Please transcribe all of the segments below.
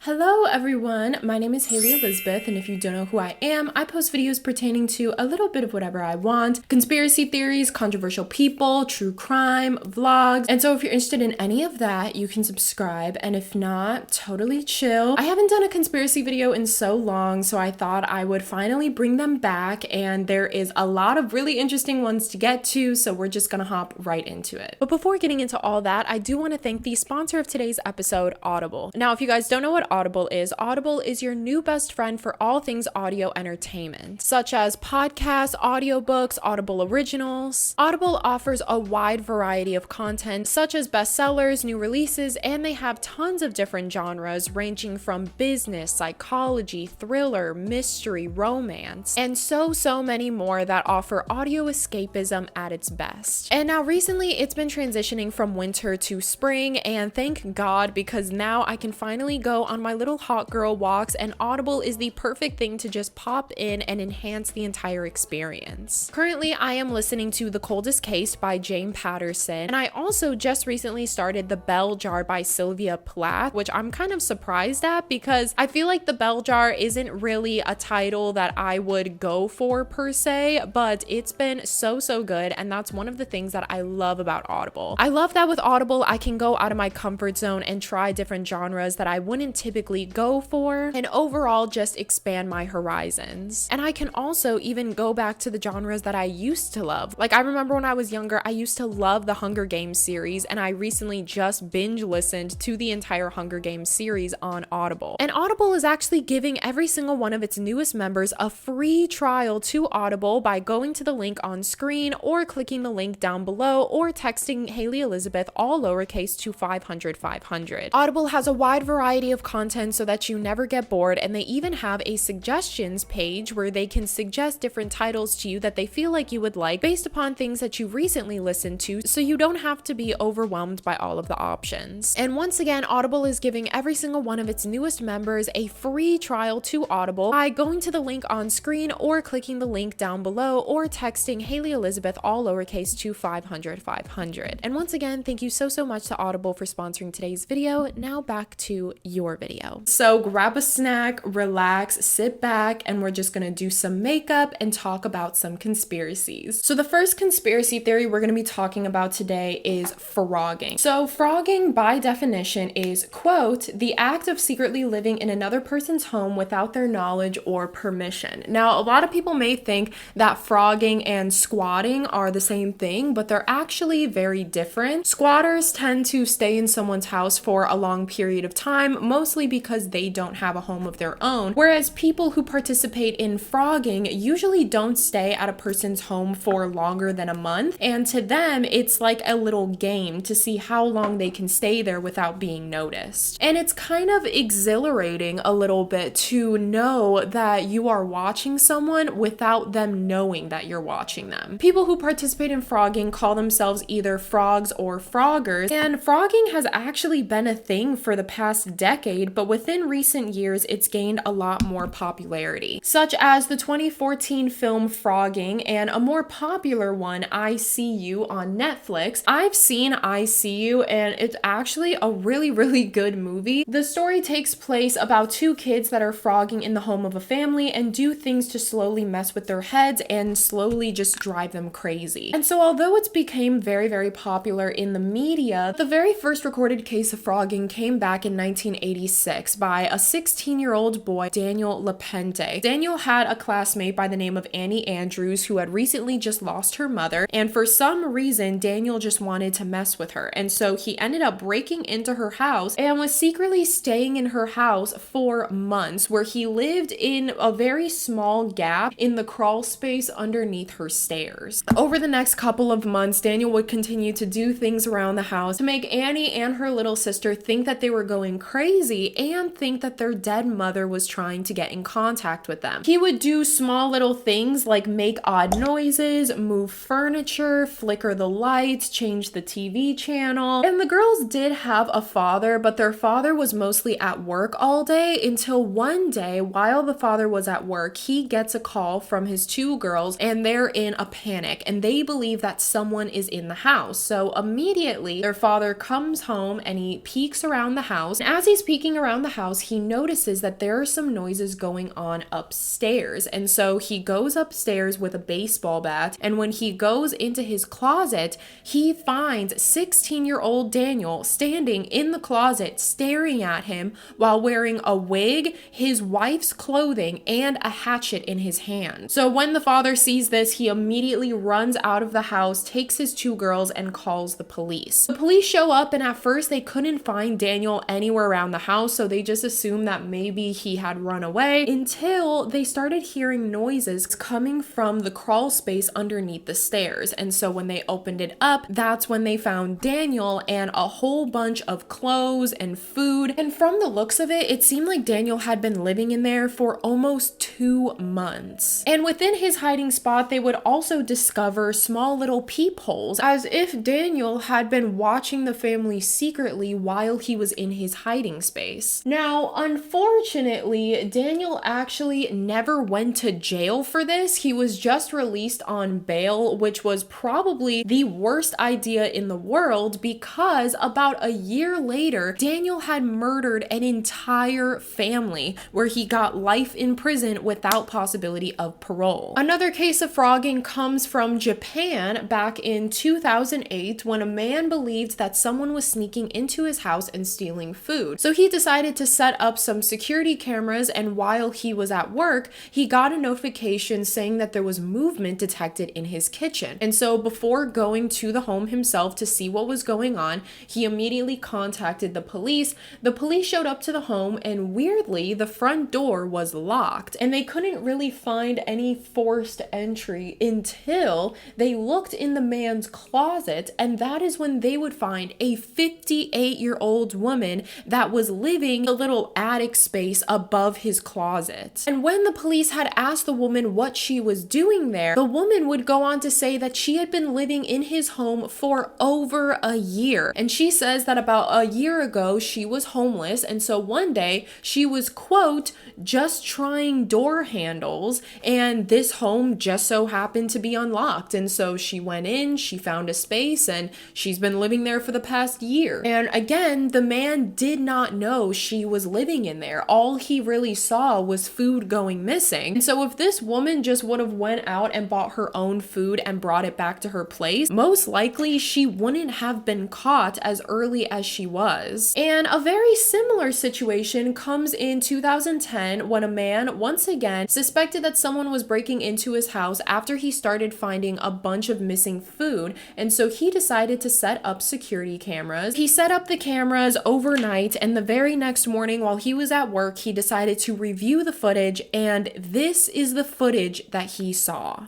Hello everyone, my name is Hailey Elizabeth, and if you don't know who I am, I post videos pertaining to a little bit of whatever I want: conspiracy theories, controversial people, true crime, vlogs. And so if you're interested in any of that, you can subscribe, and if not, totally chill. I haven't done a conspiracy video in so long, so I thought I would finally bring them back, and there is a lot of really interesting ones to get to, so we're just gonna hop right into it. But before getting into all that, I do want to thank the sponsor of today's episode, Audible. Now, if you guys don't know what Audible is your new best friend for all things audio entertainment, such as podcasts, audiobooks, Audible originals. Audible offers a wide variety of content, such as bestsellers, new releases, and they have tons of different genres ranging from business, psychology, thriller, mystery, romance, and so many more that offer audio escapism at its best. And now recently it's been transitioning from winter to spring, and thank God, because now I can finally go on my little hot girl walks, and Audible is the perfect thing to just pop in and enhance the entire experience. Currently, I am listening to The Coldest Case by James Patterson, and I also just recently started The Bell Jar by Sylvia Plath, which I'm kind of surprised at because I feel like The Bell Jar isn't really a title that I would go for per se, but it's been so good, and that's one of the things that I love about Audible. I love that with Audible, I can go out of my comfort zone and try different genres that I wouldn't typically go for, and overall just expand my horizons. And I can also even go back to the genres that I used to love. Like, I remember when I was younger, I used to love the Hunger Games series, and I recently just binge listened to the entire Hunger Games series on Audible. And Audible is actually giving every single one of its newest members a free trial to Audible by going to the link on screen, or clicking the link down below, or texting Hailey Elizabeth, all lowercase, to 500. Audible has a wide variety of content so that you never get bored, and they even have a suggestions page where they can suggest different titles to you that they feel like you would like based upon things that you recently listened to, so you don't have to be overwhelmed by all of the options. And once again, Audible is giving every single one of its newest members a free trial to Audible by going to the link on screen, or clicking the link down below, or texting Hailey Elizabeth, all lowercase, to 500. And once again, thank you so much to Audible for sponsoring today's video. Now back to your video. So grab a snack, relax, sit back, and we're just gonna do some makeup and talk about some conspiracies. So the first conspiracy theory we're gonna be talking about today is phrogging. So phrogging, by definition, is, quote, the act of secretly living in another person's home without their knowledge or permission. Now, a lot of people may think that phrogging and squatting are the same thing, but they're actually very different. Squatters tend to stay in someone's house for a long period of time, mostly because they don't have a home of their own, whereas people who participate in phrogging usually don't stay at a person's home for longer than a month, and to them it's like a little game to see how long they can stay there without being noticed. And it's kind of exhilarating a little bit to know that you are watching someone without them knowing that you're watching them. People who participate in phrogging call themselves either frogs or froggers, and phrogging has actually been a thing for the past decade, but within recent years it's gained a lot more popularity, such as the 2014 film Phrogging, and a more popular one, I See You, on Netflix. I've seen I See You, and it's actually a really good movie. The story takes place about two kids that are phrogging in the home of a family and do things to slowly mess with their heads and slowly just drive them crazy. And so although it's became very popular in the media, the very first recorded case of phrogging came back in 1986 by a 16-year-old boy, Daniel Lepente. Daniel had a classmate by the name of Annie Andrews who had recently just lost her mother, and for some reason Daniel just wanted to mess with her, and so he ended up breaking into her house and was secretly staying in her house for months, where he lived in a very small gap in the crawl space underneath her stairs. Over the next couple of months, Daniel would continue to do things around the house to make Annie and her little sister think that they were going crazy and think that their dead mother was trying to get in contact with them. He would do small little things like make odd noises, move furniture, flicker the lights, change the TV channel. And the girls did have a father, but their father was mostly at work all day, until one day while the father was at work, he gets a call from his two girls and they're in a panic and they believe that someone is in the house. So immediately their father comes home and he peeks around the house. And as he's peeking looking around the house, he notices that there are some noises going on upstairs. And so he goes upstairs with a baseball bat. And when he goes into his closet, he finds 16-year-old Daniel standing in the closet staring at him while wearing a wig, his wife's clothing, and a hatchet in his hand. So when the father sees this, he immediately runs out of the house, takes his two girls, and calls the police. The police show up, and at first they couldn't find Daniel anywhere around the house, so they just assumed that maybe he had run away, until they started hearing noises coming from the crawl space underneath the stairs. And so when they opened it up, that's when they found Daniel and a whole bunch of clothes and food. And from the looks of it, it seemed like Daniel had been living in there for almost 2 months. And within his hiding spot, they would also discover small little peepholes, as if Daniel had been watching the family secretly while he was in his hiding space. Now, unfortunately, Daniel actually never went to jail for this. He was just released on bail, which was probably the worst idea in the world, because about a year later, Daniel had murdered an entire family where he got life in prison without possibility of parole. Another case of frogging comes from Japan back in 2008, when a man believed that someone was sneaking into his house and stealing food. So he decided to set up some security cameras, and while he was at work, he got a notification saying that there was movement detected in his kitchen. And so before going to the home himself to see what was going on, he immediately contacted the police. The police showed up to the home, and weirdly, the front door was locked, and they couldn't really find any forced entry until they looked in the man's closet, and that is when they would find a 58-year-old woman that was living in a little attic space above his closet. And when the police had asked the woman what she was doing there, the woman would go on to say that she had been living in his home for over a year. And she says that about a year ago, she was homeless, and so one day she was, quote, just trying door handles, and this home just so happened to be unlocked. And so she went in, she found a space, and she's been living there for the past year. And again, the man did not know she was living in there. All he really saw was food going missing. And so if this woman just would have went out and bought her own food and brought it back to her place, most likely she wouldn't have been caught as early as she was. And a very similar situation comes in 2010, when a man once again suspected that someone was breaking into his house after he started finding a bunch of missing food. And so he decided to set up security cameras. He set up the cameras overnight, and the very next morning while he was at work, he decided to review the footage, and this is the footage that he saw.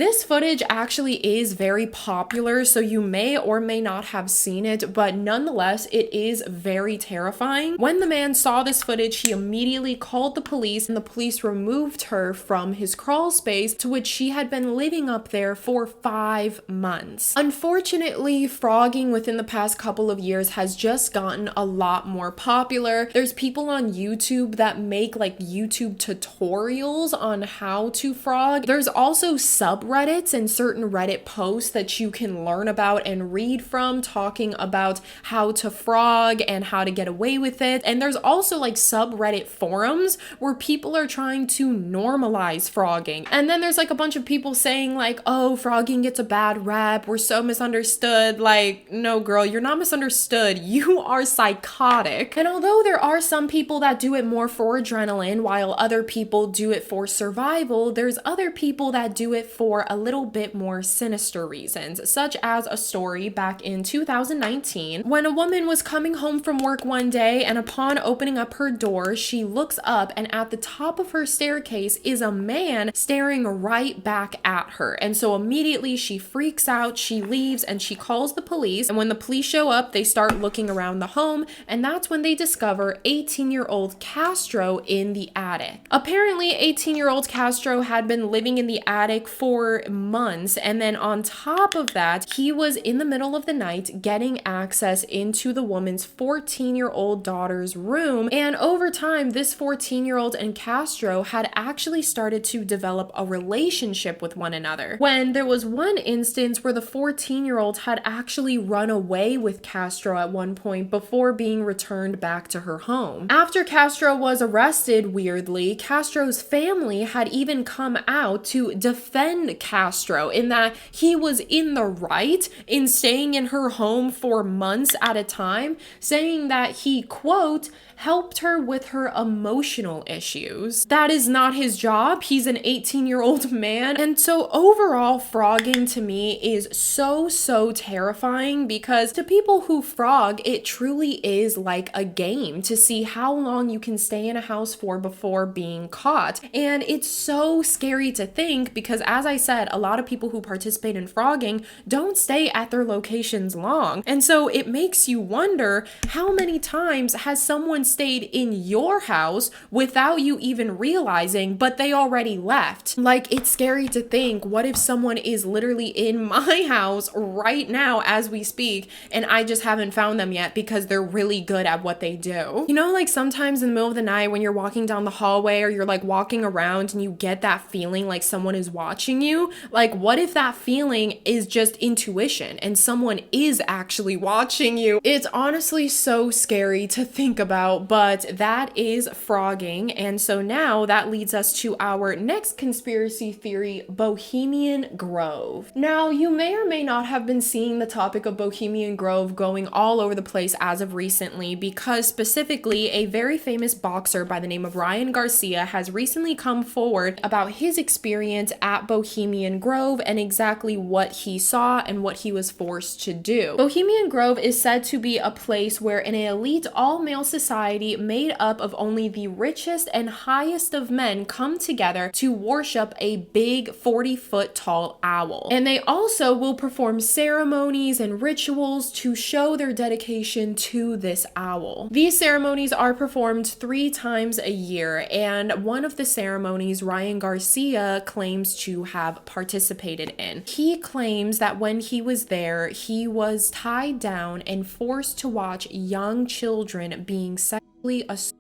This footage actually is very popular, so you may or may not have seen it, but nonetheless, it is very terrifying. When the man saw this footage, he immediately called the police, and the police removed her from his crawl space, to which she had been living up there for 5 months. Unfortunately, frogging within the past couple of years has just gotten a lot more popular. There's people on YouTube that make like YouTube tutorials on how to frog. There's also subreddits and certain Reddit posts that you can learn about and read from, talking about how to frog and how to get away with it. And there's also like subreddit forums where people are trying to normalize frogging. And then there's like a bunch of people saying like, oh, frogging gets a bad rep, we're so misunderstood. Like, no girl, you're not misunderstood, you are psychotic. And although there are some people that do it more for adrenaline while other people do it for survival, there's other people that do it for a little bit more sinister reasons, such as a story back in 2019 when a woman was coming home from work one day, and upon opening up her door, she looks up, and at the top of her staircase is a man staring right back at her. And so immediately she freaks out, she leaves, and she calls the police. And when the police show up, they start looking around the home, and that's when they discover 18-year-old Castro in the attic. Apparently, 18-year-old Castro had been living in the attic for months, and then on top of that, he was in the middle of the night getting access into the woman's 14-year-old daughter's room. And over time, this 14-year-old and Castro had actually started to develop a relationship with one another, when there was one instance where the 14-year-old had actually run away with Castro at one point before being returned back to her home. After Castro was arrested, weirdly, Castro's family had even come out to defend Castro, in that he was in the right in staying in her home for months at a time, saying that he, quote, helped her with her emotional issues. That is not his job. He's an 18-year-old man. And so overall, frogging to me is so terrifying, because to people who frog, it truly is like a game to see how long you can stay in a house for before being caught. And it's so scary to think, because as I said, a lot of people who participate in frogging don't stay at their locations long. And so it makes you wonder, how many times has someone stayed in your house without you even realizing, but they already left? Like, it's scary to think, what if someone is literally in my house right now as we speak, and I just haven't found them yet because they're really good at what they do? You know, like sometimes in the middle of the night when you're walking down the hallway, or you're like walking around and you get that feeling like someone is watching you? Like, what if that feeling is just intuition and someone is actually watching you? It's honestly so scary to think about, but that is frogging. And so now that leads us to our next conspiracy theory, Bohemian Grove. Now, you may or may not have been seeing the topic of Bohemian Grove going all over the place as of recently, because specifically a very famous boxer by the name of Ryan Garcia has recently come forward about his experience at Bohemian Grove and exactly what he saw and what he was forced to do. Bohemian Grove is said to be a place where an elite all-male society made up of only the richest and highest of men come together to worship a big 40-foot tall owl. And they also will perform ceremonies and rituals to show their dedication to this owl. These ceremonies are performed 3 times a year, and one of the ceremonies Ryan Garcia claims to have participated in. He claims that when he was there, he was tied down and forced to watch young children being sexually assaulted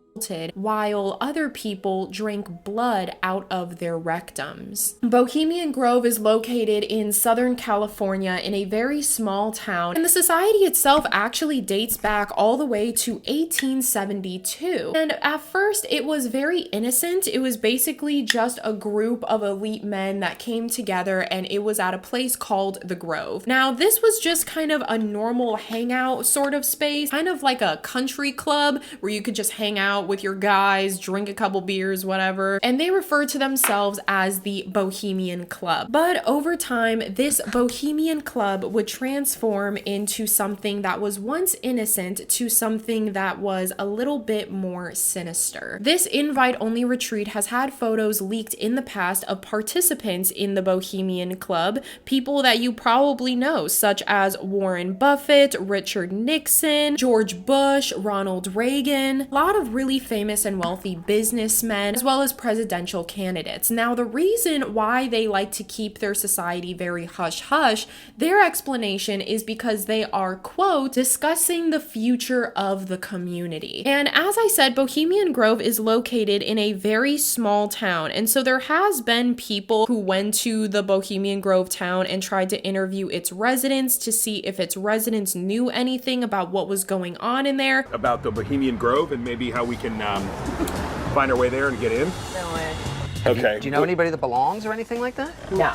while other people drank blood out of their rectums. Bohemian Grove is located in Southern California in a very small town, and the society itself actually dates back all the way to 1872. And at first, it was very innocent. It was basically just a group of elite men that came together, and it was at a place called the Grove. Now, this was just kind of a normal hangout sort of space, kind of like a country club where you could just hang out out with your guys, drink a couple beers, whatever. And they refer to themselves as the Bohemian Club. But over time, this Bohemian Club would transform into something that was once innocent to something that was a little bit more sinister. This invite-only retreat has had photos leaked in the past of participants in the Bohemian Club, people that you probably know, such as Warren Buffett, Richard Nixon, George Bush, Ronald Reagan, a lot of really famous and wealthy businessmen, as well as presidential candidates. Now, the reason why they like to keep their society very hush-hush, their explanation is because they are, quote, discussing the future of the community. And as I said, Bohemian Grove is located in a very small town, and so there has been people who went to the Bohemian Grove town and tried to interview its residents to see if its residents knew anything about what was going on in there. About the Bohemian Grove and maybe how we can find our way there and get in? No way. Okay. Do you know anybody that belongs or anything like that? No.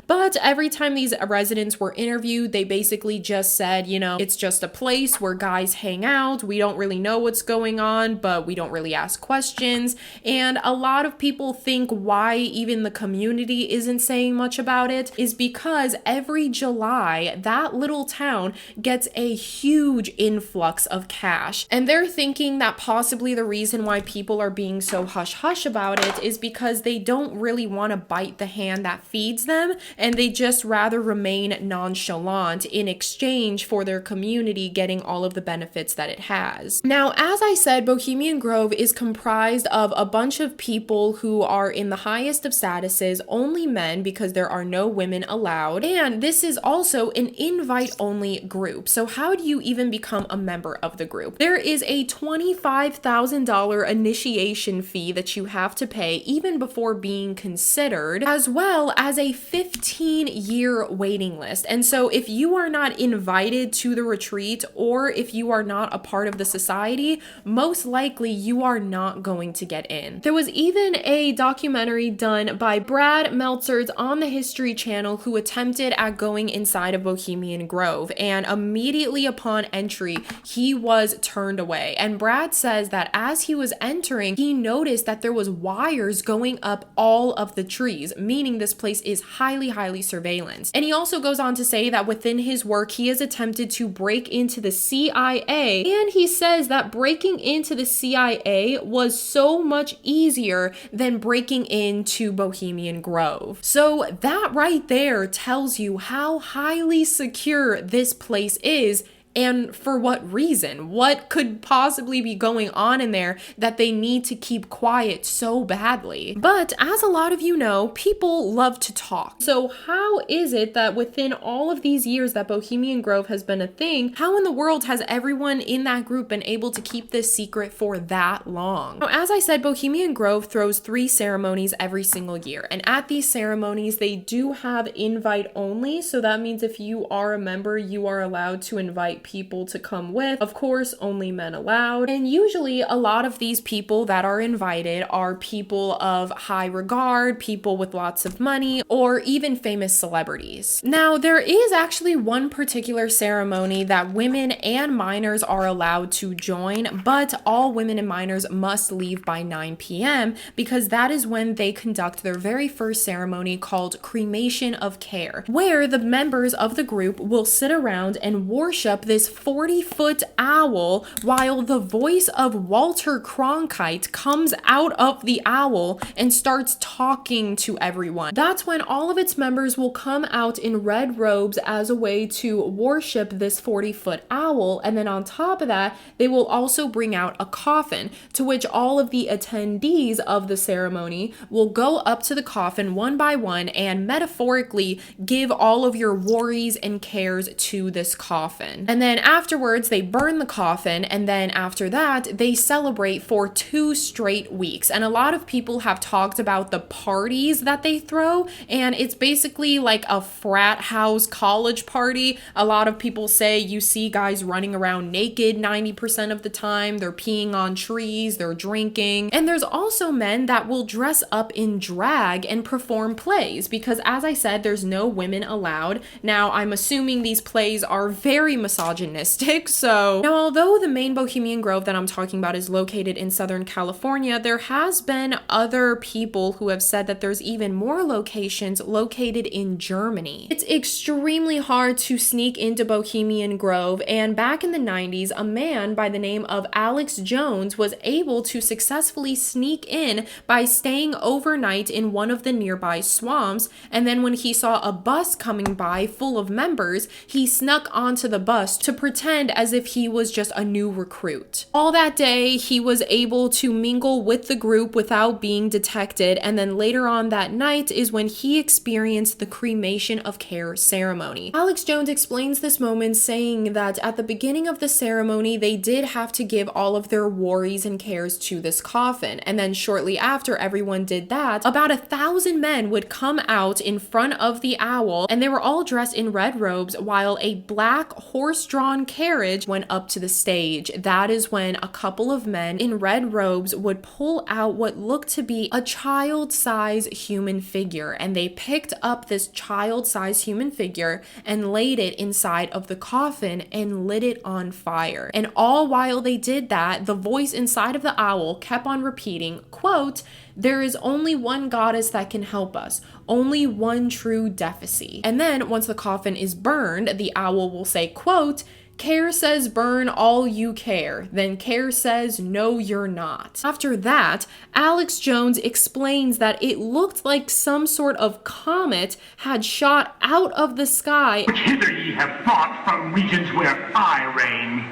But every time these residents were interviewed, they basically just said, you know, it's just a place where guys hang out. We don't really know what's going on, but we don't really ask questions. And a lot of people think why even the community isn't saying much about it is because every July, that little town gets a huge influx of cash. And they're thinking that possibly the reason why people are being so hush-hush about it is because they don't really want to bite the hand that feeds them, and they just rather remain nonchalant in exchange for their community getting all of the benefits that it has. Now, as I said, Bohemian Grove is comprised of a bunch of people who are in the highest of statuses, only men because there are no women allowed, and this is also an invite-only group. So how do you even become a member of the group? There is a $25,000 initiation fee that you have to pay even before being considered, as well as a 15-year waiting list. And so if you are not invited to the retreat, or if you are not a part of the society, most likely you are not going to get in. There was even a documentary done by Brad Meltzer's on the History Channel who attempted at going inside of Bohemian Grove, and immediately upon entry, he was turned away. And Brad says that as he was entering, he noticed that there was wires going up all of the trees, meaning this place is highly surveillanced. And he also goes on to say that within his work, he has attempted to break into the CIA, and he says that breaking into the CIA was so much easier than breaking into Bohemian Grove. So that right there tells you how highly secure this place is. And for what reason? What could possibly be going on in there that they need to keep quiet so badly? But as a lot of you know, people love to talk. So how is it that within all of these years that Bohemian Grove has been a thing, how in the world has everyone in that group been able to keep this secret for that long? Now, as I said, Bohemian Grove throws 3 ceremonies every single year. And at these ceremonies, they do have invite only. So that means if you are a member, you are allowed to invite people to come with. Of course, only men allowed. And usually a lot of these people that are invited are people of high regard, people with lots of money, or even famous celebrities. Now, there is actually one particular ceremony that women and minors are allowed to join, but all women and minors must leave by 9 p.m. because that is when they conduct their very first ceremony called Cremation of Care, where the members of the group will sit around and worship this 40-foot owl while the voice of Walter Cronkite comes out of the owl and starts talking to everyone. That's when all of its members will come out in red robes as a way to worship this 40-foot owl, and then on top of that, they will also bring out a coffin to which all of the attendees of the ceremony will go up to the coffin one by one and metaphorically give all of your worries and cares to this coffin. And then afterwards, they burn the coffin, and then after that, they celebrate for 2 straight weeks. And a lot of people have talked about the parties that they throw, and it's basically like a frat house college party. A lot of people say you see guys running around naked 90% of the time, they're peeing on trees, they're drinking, and there's also men that will dress up in drag and perform plays, because as I said, there's no women allowed. Now, I'm assuming these plays are very misogynistic, misogynistic. So now, although the main Bohemian Grove that I'm talking about is located in Southern California, there has been other people who have said that there's even more locations located in Germany. It's extremely hard to sneak into Bohemian Grove, and back in the 90s, a man by the name of Alex Jones was able to successfully sneak in by staying overnight in one of the nearby swamps, and then when he saw a bus coming by full of members, he snuck onto the bus to pretend as if he was just a new recruit. All that day, he was able to mingle with the group without being detected, and then later on that night is when he experienced the cremation of care ceremony. Alex Jones explains this moment saying that at the beginning of the ceremony, they did have to give all of their worries and cares to this coffin, and then shortly after everyone did that, about 1,000 men would come out in front of the owl, and they were all dressed in red robes while a black horse-drawn carriage went up to the stage. That is when a couple of men in red robes would pull out what looked to be a child-size human figure, and they picked up this child-size human figure and laid it inside of the coffin and lit it on fire. And all while they did that, the voice inside of the owl kept on repeating, quote, "There is only one goddess that can help us, only one true Deficit." And then once the coffin is burned, the owl will say, quote, "Care says burn all you care, then Care says no you're not." After that, Alex Jones explains that it looked like some sort of comet had shot out of the sky. "Which hither ye have brought from regions where I reign,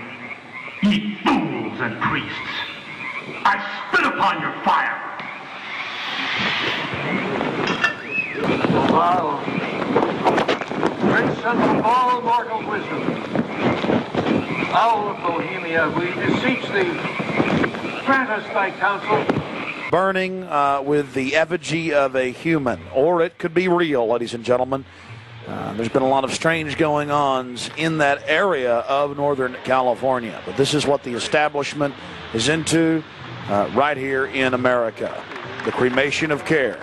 ye fools and priests. I spit upon your fire." Wow. Great son of all mortal wisdom, Owl of Bohemia, we beseech thee, grant us thy counsel. Burning with the effigy of a human, or it could be real, ladies and gentlemen. There's been a lot of strange going-ons in that area of Northern California, but this is what the establishment is into right here in America, the cremation of care.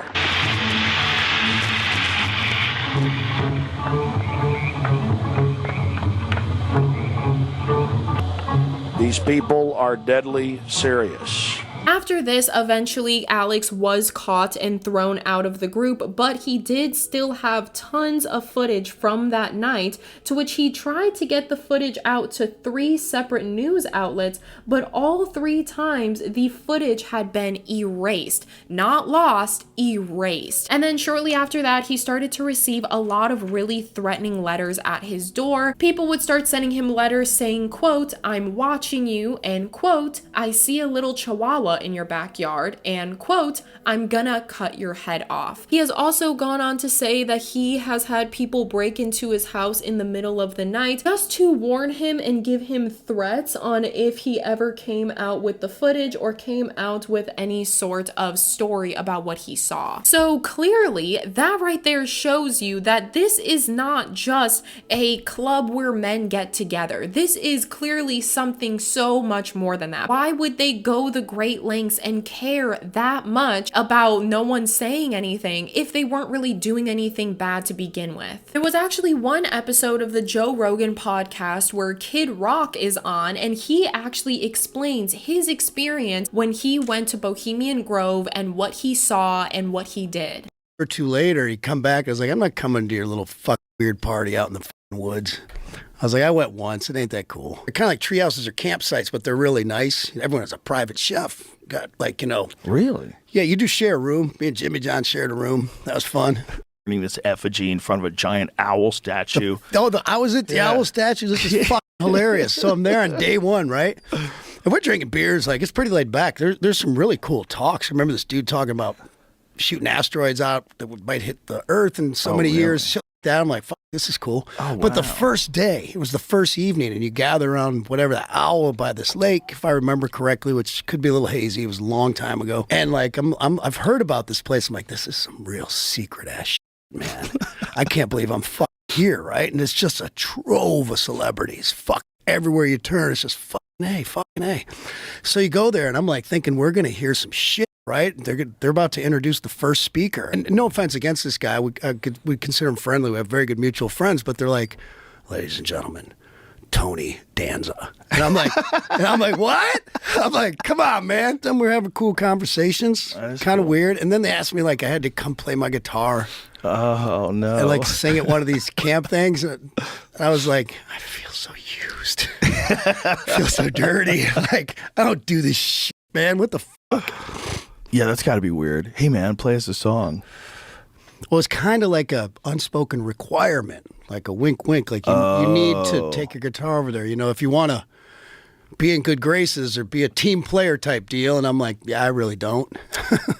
These people are deadly serious. After this, eventually Alex was caught and thrown out of the group, but he did still have tons of footage from that night, to which he tried to get the footage out to 3 separate news outlets, but all 3 times the footage had been erased. Not lost, erased. And then shortly after that, he started to receive a lot of really threatening letters at his door. People would start sending him letters saying, quote, "I'm watching you," and quote, "I see a little chihuahua in your backyard," and quote, "I'm gonna cut your head off." He has also gone on to say that he has had people break into his house in the middle of the night just to warn him and give him threats on if he ever came out with the footage or came out with any sort of story about what he saw. So clearly, that right there shows you that this is not just a club where men get together. This is clearly something so much more than that. Why would they go the great lengths and care that much about no one saying anything if they weren't really doing anything bad to begin with? There was actually one episode of the Joe Rogan podcast where Kid Rock is on, and he actually explains his experience when he went to Bohemian Grove and what he saw and what he did. Or two later, he come back. I was like, "I'm not coming to your little weird party out in the woods." I was like, "I went once. It ain't that cool." They're kind of like tree houses or campsites, but they're really nice. Everyone has a private chef. Got like, Really? Yeah, you do share a room. Me and Jimmy John shared a room. That was fun. This effigy in front of a giant owl statue. I was at the owl statue. This is fucking hilarious. So I'm there on day one, right? And we're drinking beers. Like, it's pretty laid back. There's some really cool talks. I remember this dude talking about shooting asteroids out that might hit the Earth in so many years. Shit like that. I'm like, fuck, this is cool. Oh, wow. But the first day, it was the first evening, and you gather around whatever, the owl by this lake, if I remember correctly, which could be a little hazy. It was a long time ago. And like, I've heard about this place. I'm like, this is some real secret ass shit, man. I can't believe I'm fucking here, right? And it's just a trove of celebrities. Fuck, everywhere you turn, it's just fucking A. So you go there, and I'm like thinking, we're going to hear some shit. Right? They're about to introduce the first speaker. And no offense against this guy. We consider him friendly. We have very good mutual friends. But they're like, "Ladies and gentlemen, Tony Danza. And I'm like, what? I'm like, come on, man. Then we're having cool conversations. Kind of weird. And then they asked me like I had to come play my guitar. Oh no! And like sing at one of these camp things. And I was like, I feel so used. I feel so dirty. Like I don't do this shit, man. What the fuck? Yeah, that's got to be weird. Hey, man, play us a song. Well, it's kind of like a unspoken requirement, like a wink, wink. Like you need to take your guitar over there. You know, if you want to be in good graces or be a team player type deal. And I'm like, yeah, I really don't.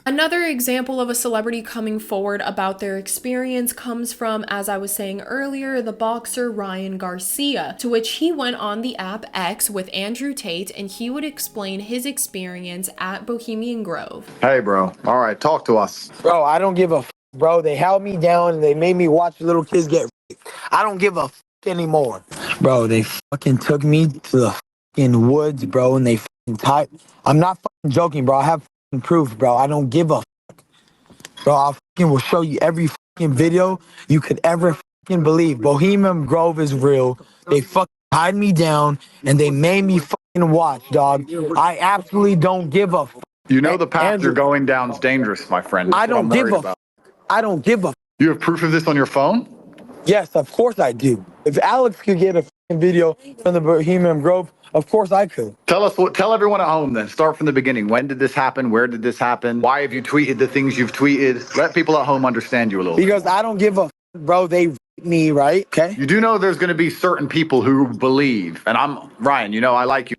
Another example of a celebrity coming forward about their experience comes from, as I was saying earlier, the boxer Ryan Garcia, to which he went on the app X with Andrew Tate, and he would explain his experience at Bohemian Grove. Hey, bro. All right, talk to us. Bro, I don't give a f, bro. They held me down and they made me watch little kids get raped. I don't give a f anymore. Bro, they fucking took me to the fucking woods, bro, and they fucking tied. I'm not fucking joking, bro. I have fucking proof, bro. I don't give a fuck. Bro, I fucking will show you every fucking video you could ever fucking believe. Bohemian Grove is real. They fucking tied me down and they made me fucking watch, dog. I absolutely don't give a fuck. You know the path you're going down is dangerous, my friend. I don't give a fuck. I don't give a fuck. You have proof of this on your phone? Yes, of course I do. If Alex could get a fucking video from the Bohemian Grove, of course I could. Tell everyone at home then. Start from the beginning. When did this happen? Where did this happen? Why have you tweeted the things you've tweeted? Let people at home understand you a little bit. Because I don't give a f, bro. They raped me, right? Okay. You do know there's going to be certain people who believe, and I'm Ryan. You know I like you.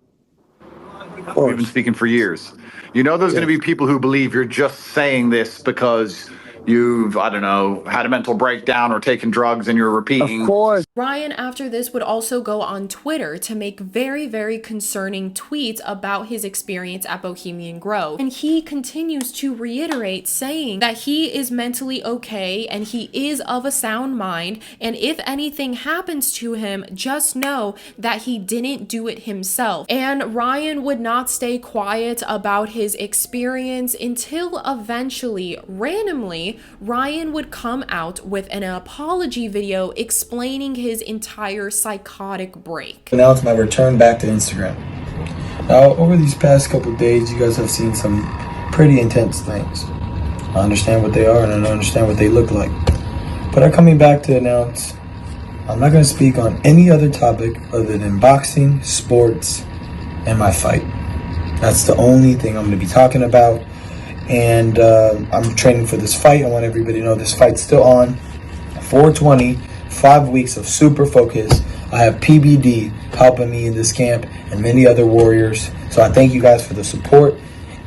We've been speaking for years. You know there's going to be people who believe you're just saying this because you've, I don't know, had a mental breakdown or taken drugs and you're repeating. Of course. Ryan, after this, would also go on Twitter to make very, very concerning tweets about his experience at Bohemian Grove. And he continues to reiterate saying that he is mentally okay and he is of a sound mind. And if anything happens to him, just know that he didn't do it himself. And Ryan would not stay quiet about his experience until eventually, randomly, Ryan would come out with an apology video explaining his entire psychotic break. Now it's my return back to Instagram. Now, over these past couple days, you guys have seen some pretty intense things. I understand what they are and I understand what they look like. But I'm coming back to announce I'm not going to speak on any other topic other than boxing, sports, and my fight. That's the only thing I'm going to be talking about. And I'm training for this fight. I want everybody to know this fight's still on. 420, 5 weeks of super focus. I have PBD helping me in this camp and many other warriors. So I thank you guys for the support.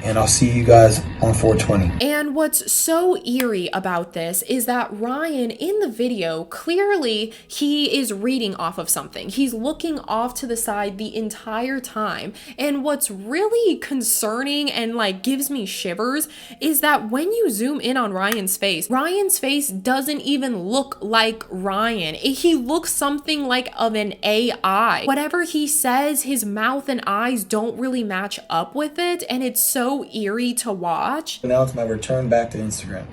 And I'll see you guys on 420. And what's so eerie about this is that Ryan in the video, clearly he is reading off of something. He's looking off to the side the entire time. And what's really concerning and like gives me shivers is that when you zoom in on Ryan's face doesn't even look like Ryan. He looks something like of an AI. Whatever he says, his mouth and eyes don't really match up with it. And it's so eerie to watch. Now it's my return back to Instagram.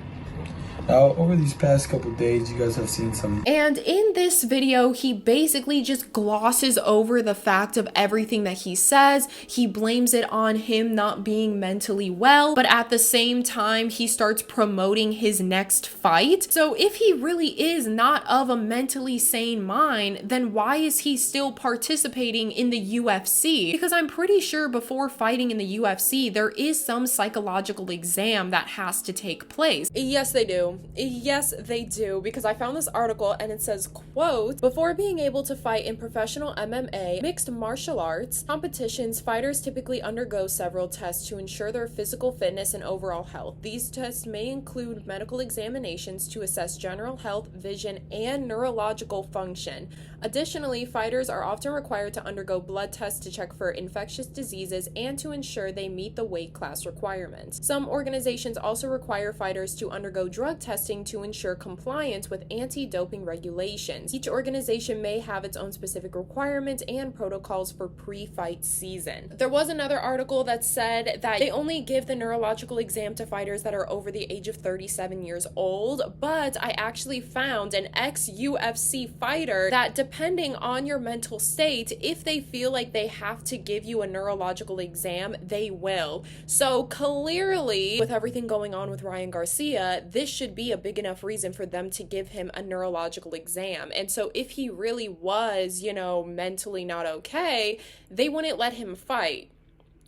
Now, over these past couple days, you guys have seen some. And in this video, he basically just glosses over the fact of everything that he says. He blames it on him not being mentally well, but at the same time, he starts promoting his next fight. So if he really is not of a mentally sane mind, then why is he still participating in the UFC? Because I'm pretty sure before fighting in the UFC, there is some psychological exam that has to take place. Yes, they do. Yes, they do, because I found this article and it says, quote, before being able to fight in professional MMA, mixed martial arts competitions, fighters typically undergo several tests to ensure their physical fitness and overall health. These tests may include medical examinations to assess general health, vision, and neurological function. Additionally, fighters are often required to undergo blood tests to check for infectious diseases and to ensure they meet the weight class requirements. Some organizations also require fighters to undergo drug testing to ensure compliance with anti-doping regulations. Each organization may have its own specific requirements and protocols for pre-fight season. There was another article that said that they only give the neurological exam to fighters that are over the age of 37 years old, but I actually found an ex-UFC fighter that depending on your mental state, if they feel like they have to give you a neurological exam, they will. So clearly, with everything going on with Ryan Garcia, this should be a big enough reason for them to give him a neurological exam. And so if he really was, you know, mentally not okay, they wouldn't let him fight.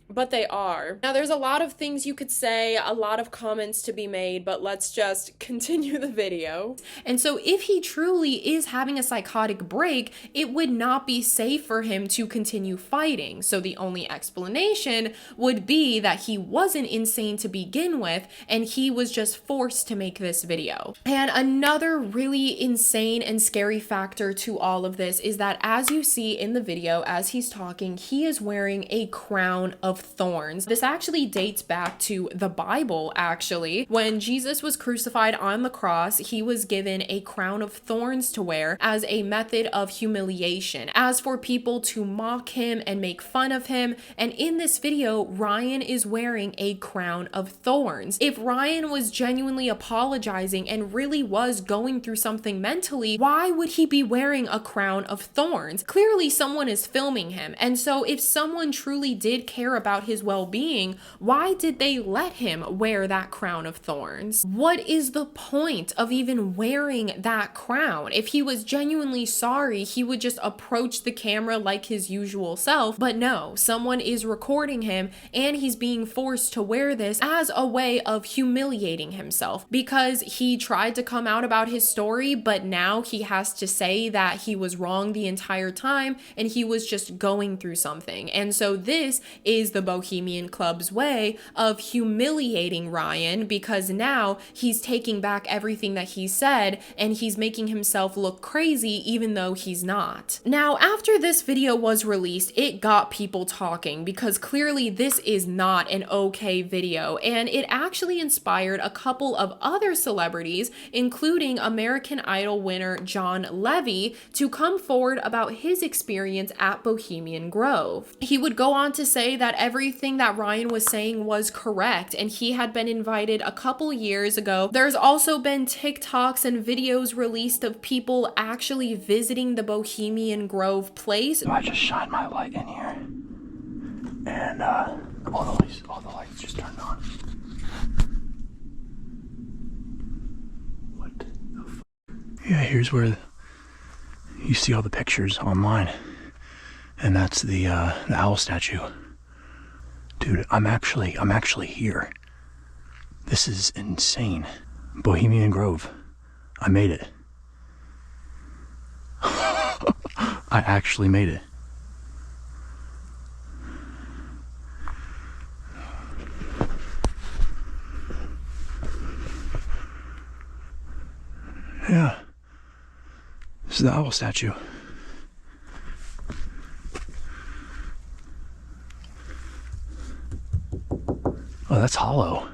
But they are. Now, there's a lot of things you could say, a lot of comments to be made, but let's just continue the video. And so if he truly is having a psychotic break, it would not be safe for him to continue fighting. So the only explanation would be that he wasn't insane to begin with, and he was just forced to make this video. And another really insane and scary factor to all of this is that, as you see in the video, as he's talking, he is wearing a crown of thorns. This actually dates back to the Bible, actually. When Jesus was crucified on the cross, he was given a crown of thorns to wear as a method of humiliation, as for people to mock him and make fun of him. And in this video, Ryan is wearing a crown of thorns. If Ryan was genuinely apologizing and really was going through something mentally, why would he be wearing a crown of thorns? Clearly, someone is filming him. And so if someone truly did care about his well-being, why did they let him wear that crown of thorns? What is the point of even wearing that crown? If he was genuinely sorry, he would just approach the camera like his usual self. But no, someone is recording him and he's being forced to wear this as a way of humiliating himself because he tried to come out about his story, but now he has to say that he was wrong the entire time and he was just going through something. And so this is the Bohemian Club's way of humiliating Ryan, because now he's taking back everything that he said and he's making himself look crazy even though he's not. Now, after this video was released, it got people talking because clearly this is not an okay video, and it actually inspired a couple of other celebrities, including American Idol winner John Levy, to come forward about his experience at Bohemian Grove. He would go on to say that everything that Ryan was saying was correct, and he had been invited a couple years ago. There's also been TikToks and videos released of people actually visiting the Bohemian Grove place. So I just shine my light in here, and all the lights just turned on. What the fuck? Yeah, here's where you see all the pictures online, and that's the owl statue. Dude, I'm actually here. This is insane. Bohemian Grove. I made it. I actually made it. Yeah. This is the owl statue. Oh, that's hollow.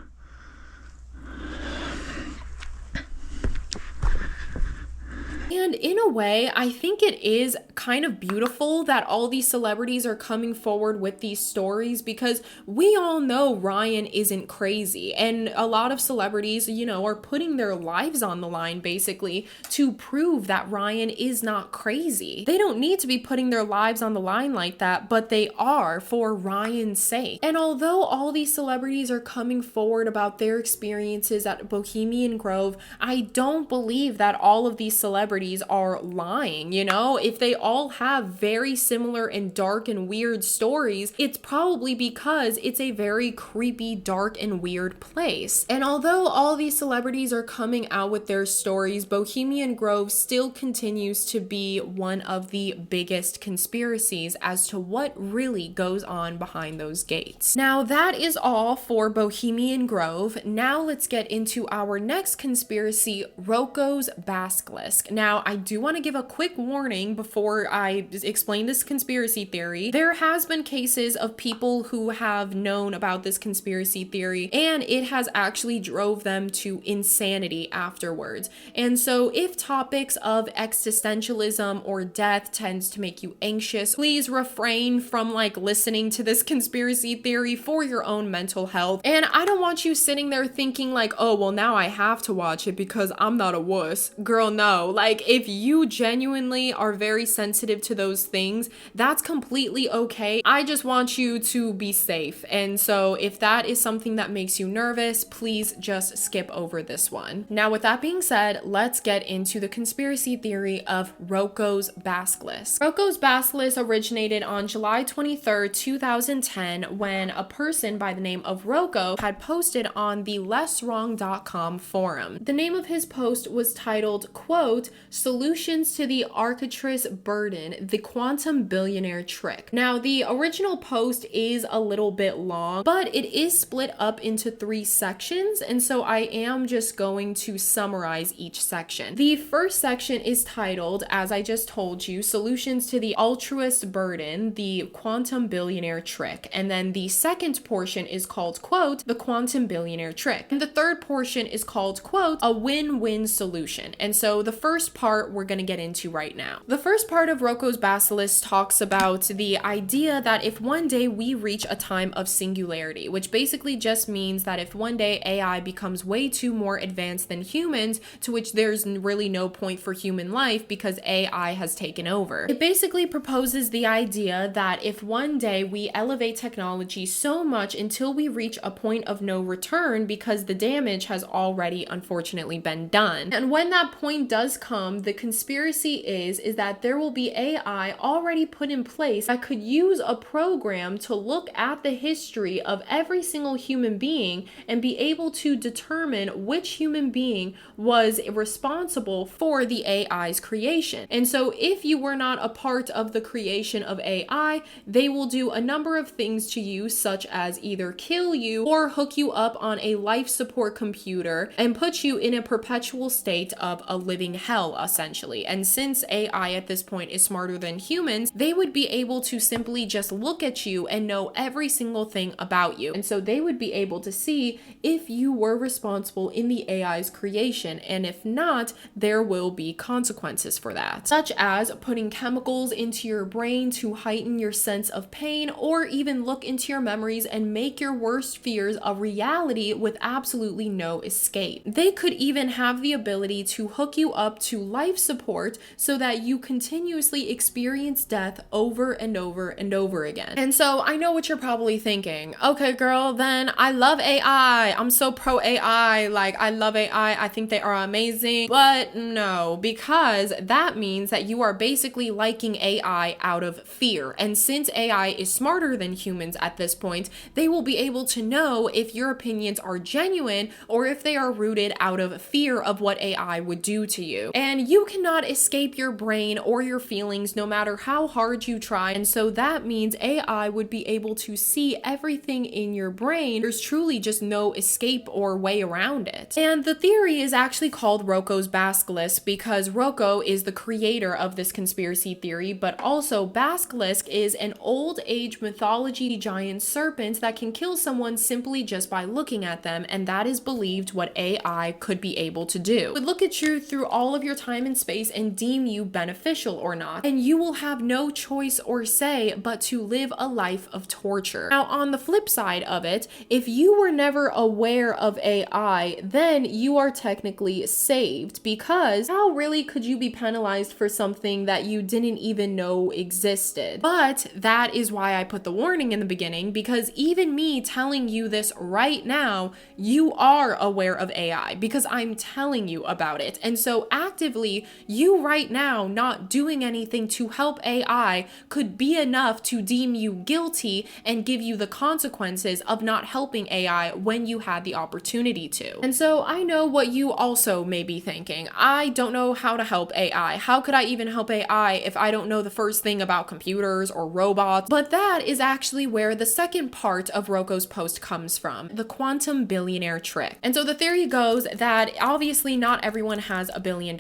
And in a way, I think it is kind of beautiful that all these celebrities are coming forward with these stories, because we all know Ryan isn't crazy. And a lot of celebrities, you know, are putting their lives on the line basically to prove that Ryan is not crazy. They don't need to be putting their lives on the line like that, but they are for Ryan's sake. And although all these celebrities are coming forward about their experiences at Bohemian Grove, I don't believe that all of these celebrities are lying. You know, if they all have very similar and dark and weird stories, it's probably because it's a very creepy, dark and weird place. And although all these celebrities are coming out with their stories, Bohemian Grove still continues to be one of the biggest conspiracies as to what really goes on behind those gates. Now, that is all for Bohemian Grove. Now let's get into our next conspiracy, Rokos Basilisk. Now, I do want to give a quick warning before I explain this conspiracy theory. There has been cases of people who have known about this conspiracy theory, and it has actually drove them to insanity afterwards. And so if topics of existentialism or death tends to make you anxious, please refrain from listening to this conspiracy theory for your own mental health. And I don't want you sitting there thinking oh, well, now I have to watch it because I'm not a wuss. Girl, no. if you genuinely are very sensitive to those things, that's completely okay. I just want you to be safe. And so if that is something that makes you nervous, please just skip over this one. Now, with that being said, let's get into the conspiracy theory of Rokos Basilisk. Rokos Basilisk originated on July 23rd, 2010, when a person by the name of Roko had posted on the lesswrong.com forum. The name of his post was titled, quote, "Solutions to the Architress Burden, the Quantum Billionaire Trick." Now, the original post is a little bit long, but it is split up into 3 sections, and so I am just going to summarize each section. The first section is titled, as I just told you, Solutions to the Altruist Burden, the Quantum Billionaire Trick. And then the second portion is called, quote, "The Quantum Billionaire Trick." And the third portion is called, quote, "A Win-Win Solution." And so the first part we're going to get into right now. The first part of Rokos Basilisk talks about the idea that if one day we reach a time of singularity, which basically just means that if one day AI becomes way too more advanced than humans, to which there's really no point for human life because AI has taken over. It basically proposes the idea that if one day we elevate technology so much until we reach a point of no return because the damage has already unfortunately been done. And when that point does come, the conspiracy is that there will be AI already put in place that could use a program to look at the history of every single human being and be able to determine which human being was responsible for the AI's creation. And so if you were not a part of the creation of AI, they will do a number of things to you, such as either kill you or hook you up on a life support computer and put you in a perpetual state of a living hell, essentially. And since AI at this point is smarter than humans, they would be able to simply just look at you and know every single thing about you. And so they would be able to see if you were responsible in the AI's creation, and if not, there will be consequences for that, such as putting chemicals into your brain to heighten your sense of pain, or even look into your memories and make your worst fears a reality with absolutely no escape. They could even have the ability to hook you up to life support so that you continuously experience death over and over and over again. And so I know what you're probably thinking. Okay, girl, then I love AI. I'm so pro AI. Like, I love AI. I think they are amazing. But no, because that means that you are basically liking AI out of fear. And since AI is smarter than humans at this point, they will be able to know if your opinions are genuine or if they are rooted out of fear of what AI would do to you. And you cannot escape your brain or your feelings no matter how hard you try. And so that means AI would be able to see everything in your brain. There's truly just no escape or way around it. And the theory is actually called Rokos Basilisk because Roko is the creator of this conspiracy theory, but also Basilisk is an old age mythology giant serpent that can kill someone simply just by looking at them, and that is believed what AI could be able to do. It would look at you through all of your time and space and deem you beneficial or not, and you will have no choice or say but to live a life of torture. Now, on the flip side of it, if you were never aware of AI, then you are technically saved, because how really could you be penalized for something that you didn't even know existed? But that is why I put the warning in the beginning, because even me telling you this right now, you are aware of AI because I'm telling you about it. And so actively, you right now not doing anything to help AI could be enough to deem you guilty and give you the consequences of not helping AI when you had the opportunity to. And so I know what you also may be thinking. I don't know how to help AI. How could I even help AI if I don't know the first thing about computers or robots? But that is actually where the second part of Roko's post comes from, the quantum billionaire trick. And so the theory goes that obviously not everyone has $1 billion,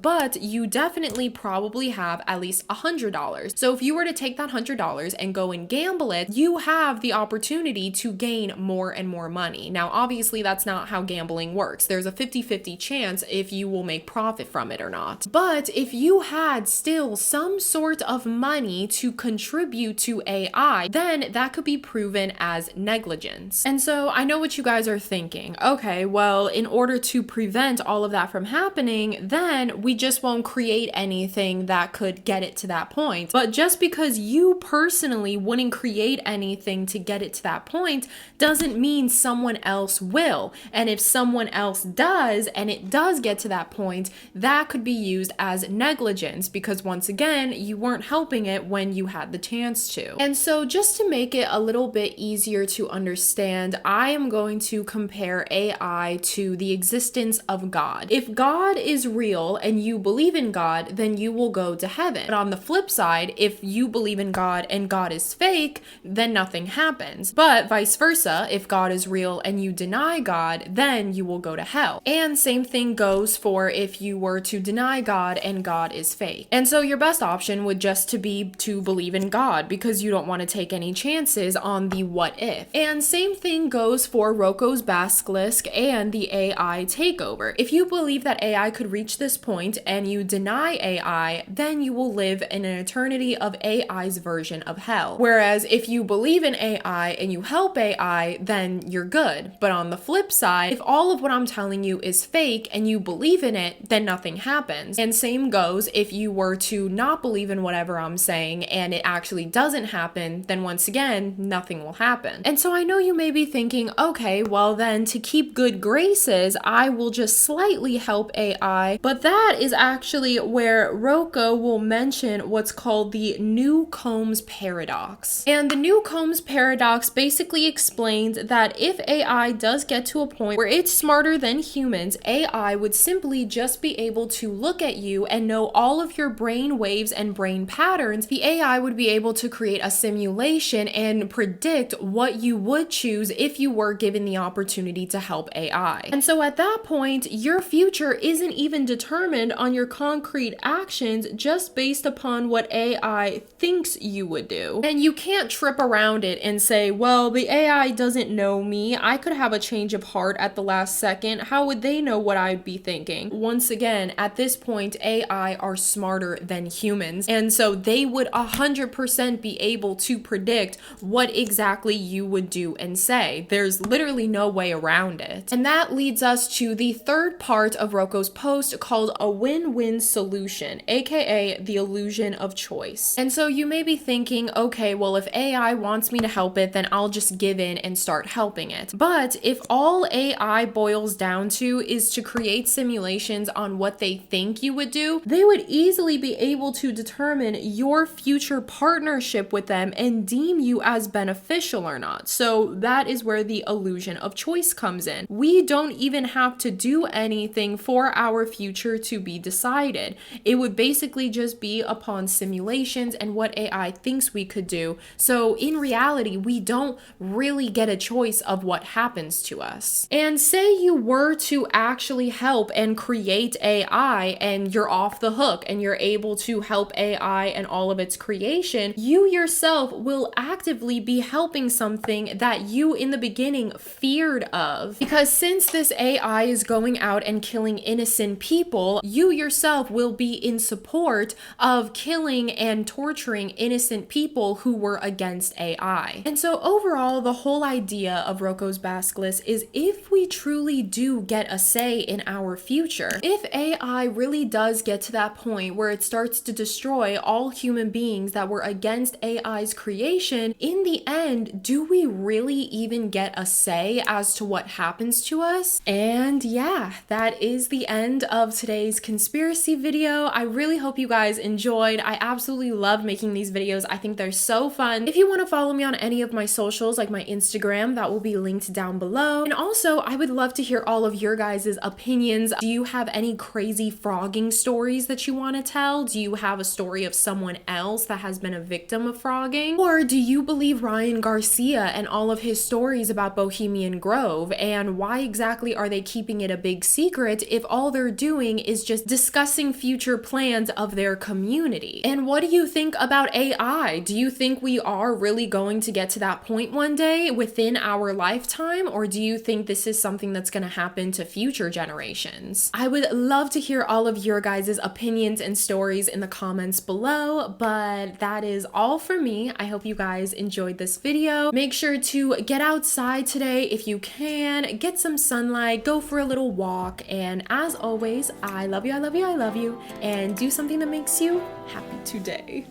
but you definitely probably have at least $100. So if you were to take that $100 and go and gamble it, you have the opportunity to gain more and more money. Now, obviously that's not how gambling works. There's a 50-50 chance if you will make profit from it or not. But if you had still some sort of money to contribute to AI, then that could be proven as negligence. And so I know what you guys are thinking. Okay, well, in order to prevent all of that from happening, then again, we just won't create anything that could get it to that point. But just because you personally wouldn't create anything to get it to that point doesn't mean someone else will. And if someone else does, and it does get to that point, that could be used as negligence, because once again, you weren't helping it when you had the chance to. And so just to make it a little bit easier to understand, I am going to compare AI to the existence of God. If God is real and you believe in God, then you will go to heaven. But on the flip side, if you believe in God and God is fake, then nothing happens. But vice versa, if God is real and you deny God, then you will go to hell. And same thing goes for if you were to deny God and God is fake. And so your best option would just to be to believe in God, because you don't want to take any chances on the what if. And same thing goes for Rokos Basilisk and the AI takeover. If you believe that AI could reach this point and you deny AI, then you will live in an eternity of AI's version of hell. Whereas if you believe in AI and you help AI, then you're good. But on the flip side, if all of what I'm telling you is fake and you believe in it, then nothing happens. And same goes if you were to not believe in whatever I'm saying and it actually doesn't happen, then once again, nothing will happen. And so I know you may be thinking, okay, well then to keep good graces, I will just slightly help AI. But that is actually where Roko will mention what's called the Newcomb's paradox. And the Newcomb's paradox basically explains that if AI does get to a point where it's smarter than humans, AI would simply just be able to look at you and know all of your brain waves and brain patterns. The AI would be able to create a simulation and predict what you would choose if you were given the opportunity to help AI. And so at that point, your future isn't even determined on your concrete actions, just based upon what AI thinks you would do. And you can't trip around it and say, well, the AI doesn't know me. I could have a change of heart at the last second. How would they know what I'd be thinking? Once again, at this point, AI are smarter than humans. And so they would 100% be able to predict what exactly you would do and say. There's literally no way around it. And that leads us to the third part of Roko's post called a win-win solution, aka the illusion of choice. And so you may be thinking, okay, well, if AI wants me to help it, then I'll just give in and start helping it. But if all AI boils down to is to create simulations on what they think you would do, they would easily be able to determine your future partnership with them and deem you as beneficial or not. So that is where the illusion of choice comes in. We don't even have to do anything for our future to be decided. It would basically just be upon simulations and what AI thinks we could do. So in reality, we don't really get a choice of what happens to us. And say you were to actually help and create AI and you're off the hook and you're able to help AI and all of its creation, you yourself will actively be helping something that you in the beginning feared of. Because since this AI is going out and killing innocent people, you yourself will be in support of killing and torturing innocent people who were against AI. And so overall, the whole idea of Rokos Basilisk is if we truly do get a say in our future, if AI really does get to that point where it starts to destroy all human beings that were against AI's creation, in the end, do we really even get a say as to what happens to us? And yeah, that is the end of today's conspiracy video. I really hope you guys enjoyed. I absolutely love making these videos. I think they're so fun. If you want to follow me on any of my socials, like my Instagram, that will be linked down below. And also, I would love to hear all of your guys' opinions. Do you have any crazy frogging stories that you want to tell? Do you have a story of someone else that has been a victim of frogging? Or do you believe Ryan Garcia and all of his stories about Bohemian Grove? And why exactly are they keeping it a big secret if all they're doing is just discussing future plans of their community? And what do you think about AI? Do you think we are really going to get to that point one day within our lifetime? Or do you think this is something that's going to happen to future generations? I would love to hear all of your guys' opinions and stories in the comments below, but that is all for me. I hope you guys enjoyed this video. Make sure to get outside today if you can, get some sunlight, go for a little walk, and as always, I I love you, I love you, I love you, and do something that makes you happy today.